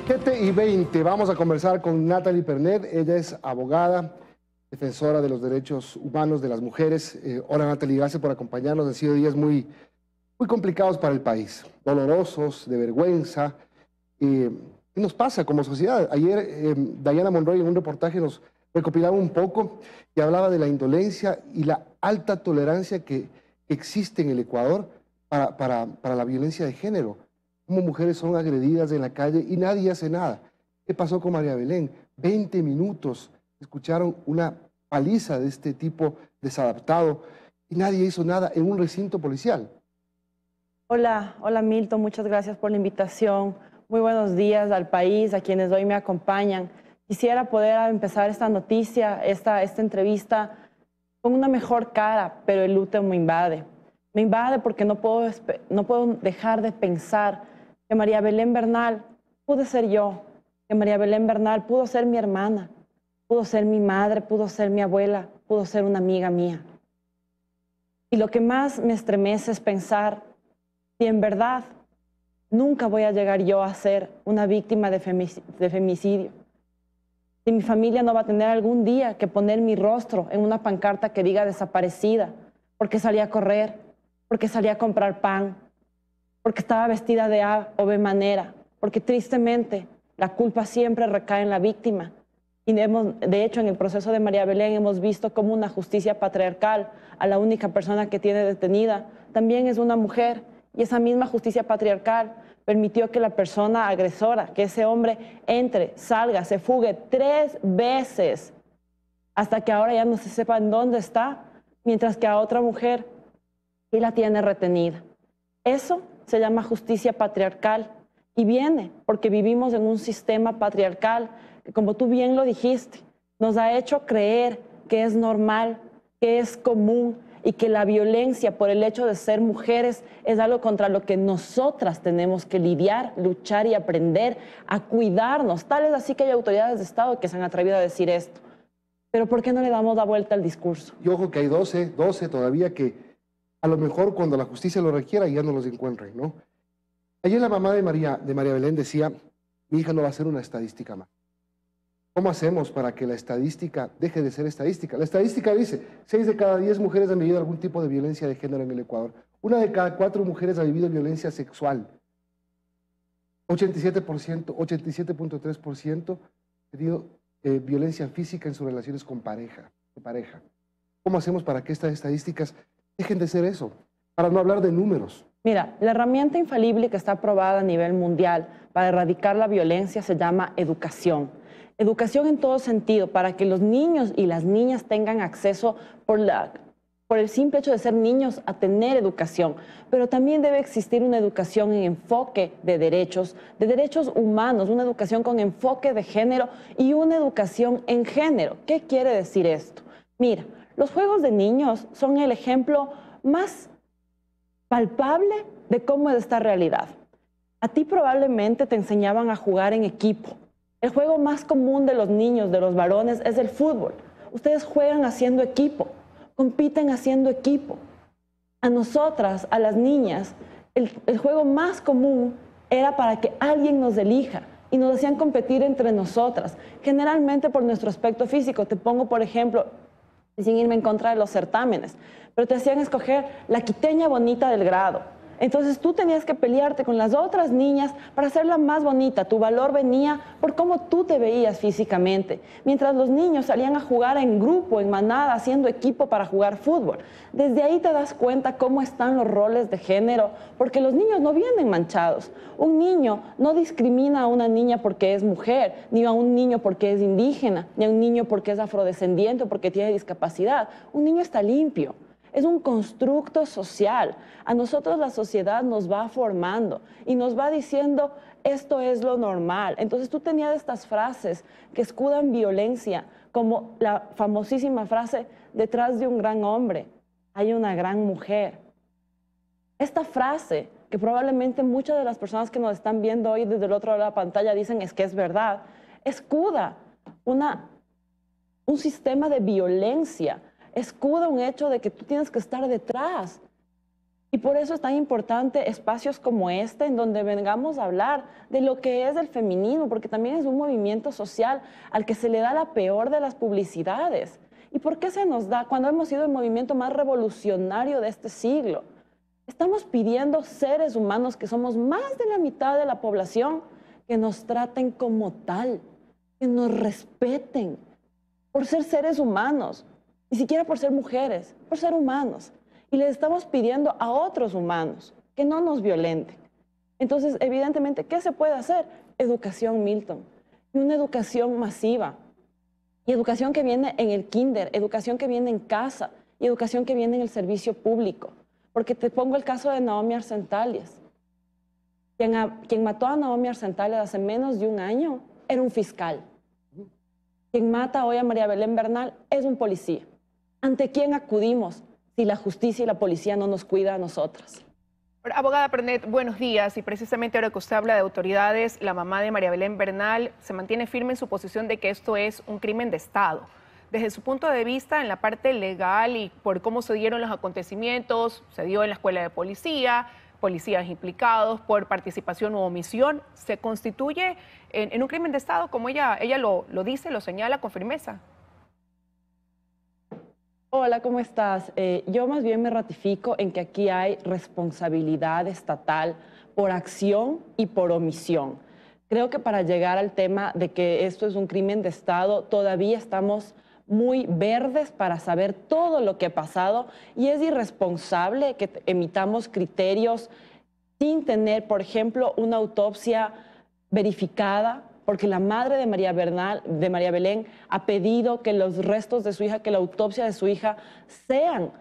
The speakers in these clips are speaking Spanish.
7:20, vamos a conversar con Natalie Pernet. Ella es abogada, defensora de los derechos humanos de las mujeres. Hola Natalie, gracias por acompañarnos. Han sido días muy complicados para el país, dolorosos, de vergüenza. ¿Qué nos pasa como sociedad? Ayer Diana Monroy en un reportaje nos recopilaba un poco y hablaba de la indolencia y la alta tolerancia que existe en el Ecuador para la violencia de género. Cómo mujeres son agredidas en la calle y nadie hace nada. ¿Qué pasó con María Belén? 20 minutos escucharon una paliza de este tipo desadaptado y nadie hizo nada en un recinto policial. Hola Milton, muchas gracias por la invitación. Muy buenos días al país, a quienes hoy me acompañan. Quisiera poder empezar esta noticia, esta entrevista con una mejor cara, pero el luto me invade. Me invade porque no puedo dejar de pensar que María Belén Bernal pudo ser yo, que María Belén Bernal pudo ser mi hermana, pudo ser mi madre, pudo ser mi abuela, pudo ser una amiga mía. Y lo que más me estremece es pensar si en verdad nunca voy a llegar yo a ser una víctima de femicidio. Si mi familia no va a tener algún día que poner mi rostro en una pancarta que diga desaparecida, porque salí a correr, porque salí a comprar pan, porque estaba vestida de A o B manera, porque tristemente la culpa siempre recae en la víctima. Y de hecho, en el proceso de María Belén hemos visto cómo una justicia patriarcal, a la única persona que tiene detenida, también es una mujer. Y esa misma justicia patriarcal permitió que la persona agresora, que ese hombre entre, salga, se fugue 3 veces, hasta que ahora ya no se sepa en dónde está, mientras que a otra mujer sí la tiene retenida. Eso se llama justicia patriarcal y viene porque vivimos en un sistema patriarcal que, como tú bien lo dijiste, nos ha hecho creer que es normal, que es común y que la violencia por el hecho de ser mujeres es algo contra lo que nosotras tenemos que lidiar, luchar y aprender a cuidarnos. Tal es así que hay autoridades de Estado que se han atrevido a decir esto. Pero ¿por qué no le damos la vuelta al discurso? Y ojo que hay 12 todavía que a lo mejor cuando la justicia lo requiera ya no los encuentren, ¿no? Ayer la mamá de María Belén decía, mi hija no va a ser una estadística más. ¿Cómo hacemos para que la estadística deje de ser estadística? La estadística dice, 6 de cada 10 mujeres han vivido algún tipo de violencia de género en el Ecuador. 1 de cada 4 mujeres ha vivido violencia sexual. 87.3% ha tenido violencia física en sus relaciones con pareja. ¿Cómo hacemos para que estas estadísticas dejen de ser eso? Para no hablar de números. Mira, la herramienta infalible que está aprobada a nivel mundial para erradicar la violencia se llama educación. Educación en todo sentido, para que los niños y las niñas tengan acceso por el simple hecho de ser niños a tener educación. Pero también debe existir una educación en enfoque de derechos humanos, una educación con enfoque de género y una educación en género. ¿Qué quiere decir esto? Mira, los juegos de niños son el ejemplo más palpable de cómo es esta realidad. A ti probablemente te enseñaban a jugar en equipo. El juego más común de los niños, de los varones, es el fútbol. Ustedes juegan haciendo equipo, compiten haciendo equipo. A nosotras, a las niñas, el juego más común era para que alguien nos elija y nos hacían competir entre nosotras, generalmente por nuestro aspecto físico. Te pongo, por ejemplo, sin irme en contra de los certámenes, pero te hacían escoger la quiteña bonita del grado. Entonces tú tenías que pelearte con las otras niñas para hacerla más bonita. Tu valor venía por cómo tú te veías físicamente. Mientras los niños salían a jugar en grupo, en manada, haciendo equipo para jugar fútbol. Desde ahí te das cuenta cómo están los roles de género, porque los niños no vienen manchados. Un niño no discrimina a una niña porque es mujer, ni a un niño porque es indígena, ni a un niño porque es afrodescendiente o porque tiene discapacidad. Un niño está limpio. Es un constructo social. A nosotros la sociedad nos va formando y nos va diciendo esto es lo normal. Entonces tú tenías estas frases que escudan violencia, como la famosísima frase, detrás de un gran hombre hay una gran mujer. Esta frase, que probablemente muchas de las personas que nos están viendo hoy desde el otro lado de la pantalla dicen es que es verdad, escuda un sistema de violencia, escuda un hecho de que tú tienes que estar detrás Y por eso es tan importante espacios como este, en donde vengamos a hablar de lo que es el feminismo, porque también es un movimiento social al que se le da la peor de las publicidades. ¿Y por qué se nos da cuando hemos sido el movimiento más revolucionario de este siglo? Estamos pidiendo seres humanos, que somos más de la mitad de la población, que nos traten como tal, que nos respeten por ser seres humanos, ni siquiera por ser mujeres, por ser humanos. Y les estamos pidiendo a otros humanos que no nos violenten. Entonces, evidentemente, ¿qué se puede hacer? Educación, Milton, y una educación masiva, y educación que viene en el kinder, educación que viene en casa, y educación que viene en el servicio público. Porque te pongo el caso de Naomi Arcentales. Quien mató a Naomi Arcentales hace menos de un año era un fiscal. Quien mata hoy a María Belén Bernal es un policía. ¿Ante quién acudimos si la justicia y la policía no nos cuida a nosotras? Abogada Pernet, buenos días. Y precisamente ahora que usted habla de autoridades, la mamá de María Belén Bernal se mantiene firme en su posición de que esto es un crimen de Estado. Desde su punto de vista, en la parte legal y por cómo se dieron los acontecimientos, se dio en la escuela de policía, policías implicados por participación u omisión, ¿se constituye en un crimen de Estado, como ella lo dice, lo señala con firmeza? Hola, ¿cómo estás? Yo más bien me ratifico en que aquí hay responsabilidad estatal por acción y por omisión. Creo que para llegar al tema de que esto es un crimen de Estado, todavía estamos muy verdes para saber todo lo que ha pasado, y es irresponsable que emitamos criterios sin tener, por ejemplo, una autopsia verificada, porque la madre de María Belén ha pedido que los restos de su hija, que la autopsia de su hija sean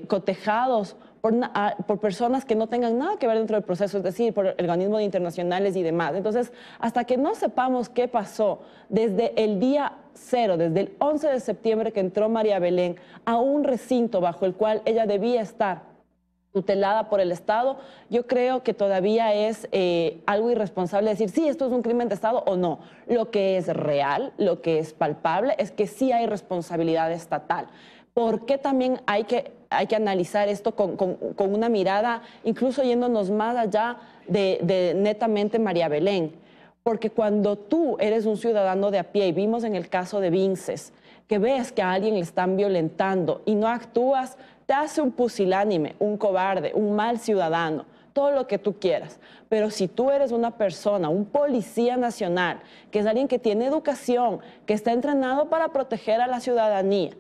cotejados por personas que no tengan nada que ver dentro del proceso, es decir, por organismos internacionales y demás. Entonces, hasta que no sepamos qué pasó desde el día cero, desde el 11 de septiembre que entró María Belén a un recinto bajo el cual ella debía estar tutelada por el Estado, yo creo que todavía es algo irresponsable decir si esto es un crimen de Estado o no. Lo que es real, lo que es palpable, es que sí hay responsabilidad estatal. ¿Por qué también hay que analizar esto con una mirada, incluso yéndonos más allá de netamente María Belén? Porque cuando tú eres un ciudadano de a pie, y vimos en el caso de Vinces, que ves que a alguien le están violentando y no actúas, te hace un pusilánime, un cobarde, un mal ciudadano, todo lo que tú quieras. Pero si tú eres una persona, un policía nacional, que es alguien que tiene educación, que está entrenado para proteger a la ciudadanía,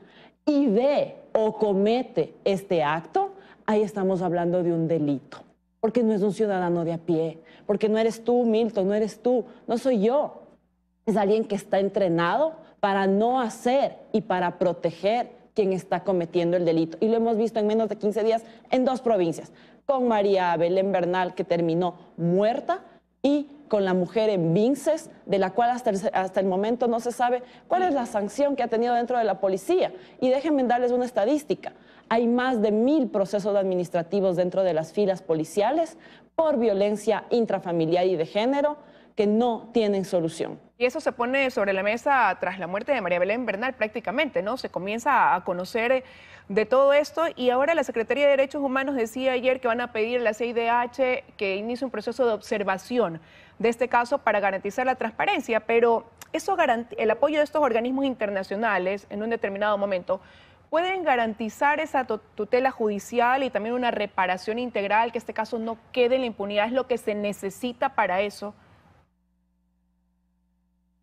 y ve o comete este acto, ahí estamos hablando de un delito. Porque no es un ciudadano de a pie, porque no eres tú, Milton, no eres tú, no soy yo. Es alguien que está entrenado para no hacer y para proteger quien está cometiendo el delito. Y lo hemos visto en menos de 15 días en 2 provincias, con María Belén Bernal, que terminó muerta, y con la mujer en Vinces, de la cual hasta el momento no se sabe cuál es la sanción que ha tenido dentro de la policía. Y déjenme darles una estadística. Hay más de 1000 procesos administrativos dentro de las filas policiales por violencia intrafamiliar y de género que no tienen solución. Y eso se pone sobre la mesa tras la muerte de María Belén Bernal prácticamente, ¿no? Se comienza a conocer de todo esto, y ahora la Secretaría de Derechos Humanos decía ayer que van a pedir a la CIDH que inicie un proceso de observación de este caso para garantizar la transparencia, pero el apoyo de estos organismos internacionales en un determinado momento pueden garantizar esa tutela judicial y también una reparación integral, que este caso no quede en la impunidad. ¿Es lo que se necesita para eso?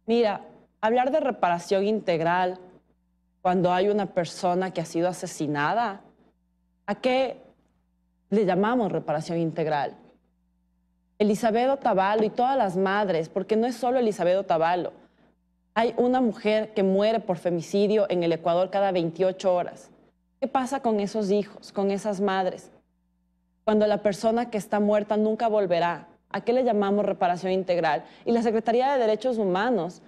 Mira, hablar de reparación integral cuando hay una persona que ha sido asesinada, ¿a qué le llamamos reparación integral? Elizabeth Otavalo y todas las madres, porque no es solo Elizabeth Otavalo. Hay una mujer que muere por femicidio en el Ecuador cada 28 horas. ¿Qué pasa con esos hijos, con esas madres? Cuando la persona que está muerta nunca volverá, ¿a qué le llamamos reparación integral? Y la Secretaría de Derechos Humanos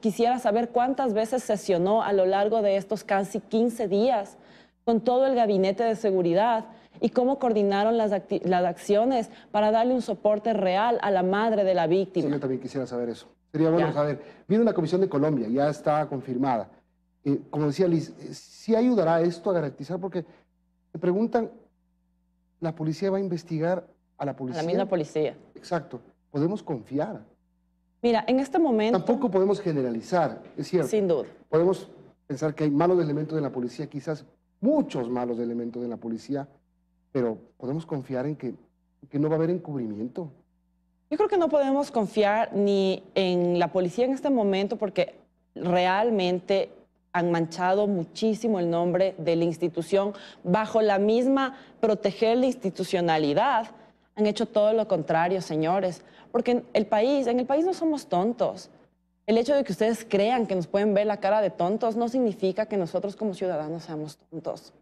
quisiera saber cuántas veces sesionó a lo largo de estos casi 15 días con todo el gabinete de seguridad y cómo coordinaron las acciones para darle un soporte real a la madre de la víctima. Sí, yo también quisiera saber eso. Sería bueno saber. Viene una comisión de Colombia, ya está confirmada. Como decía Liz, ¿sí ayudará esto a garantizar? Porque se preguntan la policía va a investigar a la A policía. la misma policía. Exacto. Podemos confiar. Mira, en este momento... Tampoco podemos generalizar, es cierto. Sin duda. Podemos pensar que hay malos elementos en la policía, quizás muchos malos elementos en la policía, pero podemos confiar en que no va a haber encubrimiento. Yo creo que no podemos confiar ni en la policía en este momento porque realmente han manchado muchísimo el nombre de la institución bajo la misma proteger la institucionalidad. Han hecho todo lo contrario, señores, porque en el país no somos tontos. El hecho de que ustedes crean que nos pueden ver la cara de tontos no significa que nosotros como ciudadanos seamos tontos.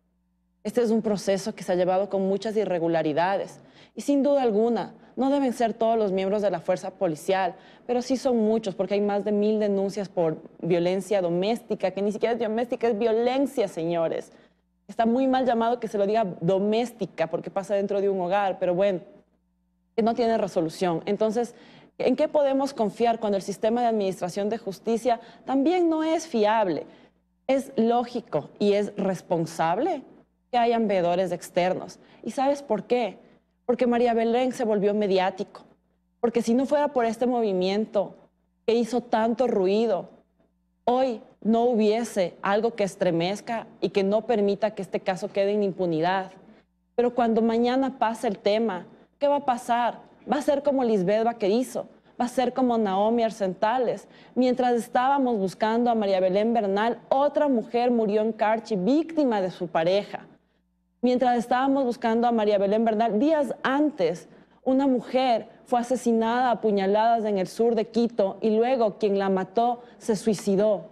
Este es un proceso que se ha llevado con muchas irregularidades y sin duda alguna no deben ser todos los miembros de la fuerza policial, pero sí son muchos porque hay más de 1000 denuncias por violencia doméstica, que ni siquiera es doméstica, es violencia, señores. Está muy mal llamado que se lo diga doméstica porque pasa dentro de un hogar, pero bueno, que no tiene resolución. Entonces, ¿en qué podemos confiar cuando el sistema de administración de justicia también no es fiable? Es lógico y es responsable que hayan veedores externos. ¿Y sabes por qué? Porque María Belén se volvió mediático. Porque si no fuera por este movimiento que hizo tanto ruido, hoy no hubiese algo que estremezca y que no permita que este caso quede en impunidad. Pero cuando mañana pase el tema, ¿qué va a pasar? Va a ser como Lisbeth Vaquerizo, va a ser como Naomi Arcentales. Mientras estábamos buscando a María Belén Bernal, otra mujer murió en Carchi, víctima de su pareja. Mientras estábamos buscando a María Belén Bernal, días antes, una mujer fue asesinada a puñaladas en el sur de Quito y luego quien la mató se suicidó.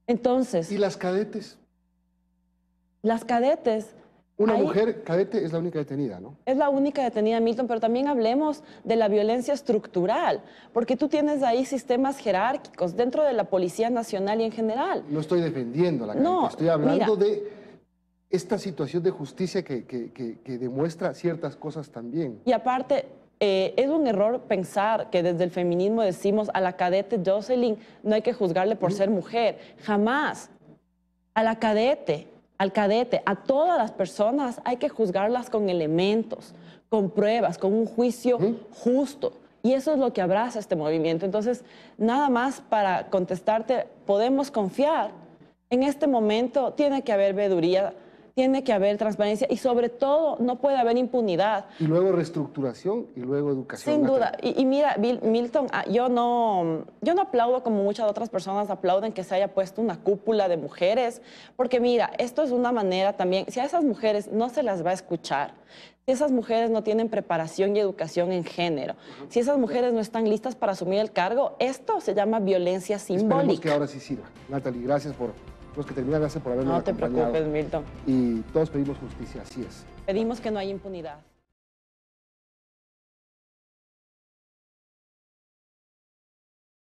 Entonces... ¿Y las cadetes? Las cadetes... Una mujer cadete es la única detenida, ¿no? Es la única detenida, Milton, pero también hablemos de la violencia estructural, porque tú tienes ahí sistemas jerárquicos dentro de la Policía Nacional y en general. No estoy defendiendo a la cadete, No, estoy hablando mira, de esta situación de justicia que demuestra ciertas cosas también. Y aparte, es un error pensar que desde el feminismo decimos a la cadete Jocelyn no hay que juzgarle por ser mujer. Jamás. A la cadete, al cadete, a todas las personas hay que juzgarlas con elementos, con pruebas, con un juicio justo. Y eso es lo que abraza este movimiento. Entonces, nada más para contestarte, podemos confiar. En este momento tiene que haber veeduría, tiene que haber transparencia y sobre todo no puede haber impunidad. Y luego reestructuración y luego educación. Sin duda. Y mira, Milton, yo no aplaudo como muchas otras personas aplauden que se haya puesto una cúpula de mujeres, porque mira, esto es una manera también, si a esas mujeres no se las va a escuchar, si esas mujeres no tienen preparación y educación en género, si esas mujeres no están listas para asumir el cargo, esto se llama violencia simbólica. Esperemos que ahora sí sirva. Natalie, gracias por los que terminan, gracias por habernos acompañado. No te preocupes, Milton. Y todos pedimos justicia, así es. Pedimos que no haya impunidad.